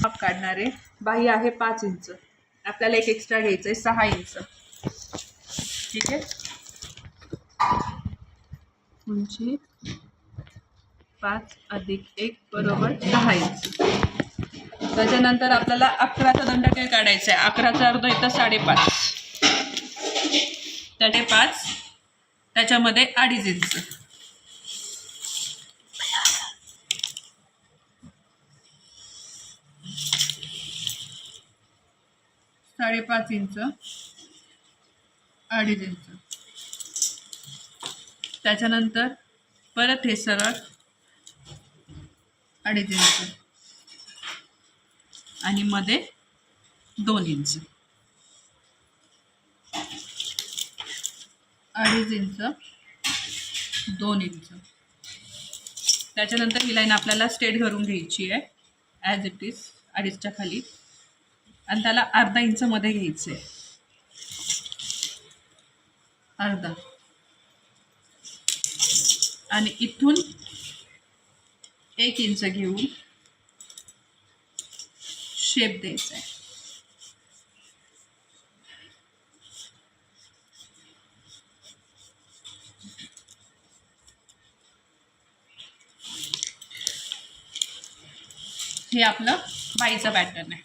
माप काढणार आहे. बाह्य आहे 5 इंच, आपल्याला एक एक्स्ट्रा घ्यायचं आहे 6 इंच. ठीक आहे, उंची 5 अधिक 1 बरोबर 10 इंच. त्याच्यानंतर आपल्याला 11चा दंडक काढायचा आहे. 11चा अर्ध येतं 5.5, त्याचे 5, त्याच्यामध्ये 2.5 इंच. 5.5 inch, 2.5 inch. त्याच्यानंतर परत हे सरळ 2.5 इंच आणि मध्ये 2 इंच. 2.5 inch, 2 inch. त्याच्यानंतर ही लाईन आपल्याला स्ट्रेट करून घ्यायची आहे ॲज इट इज 2.5च्या खाली, आणि त्याला अर्धा इंच मध्ये घ्यायचं आहे. अर्धा, आणि इथून 1 इंच घेऊन शेप द्यायचा आहे. हे आपलं बाईचा पॅटर्न आहे.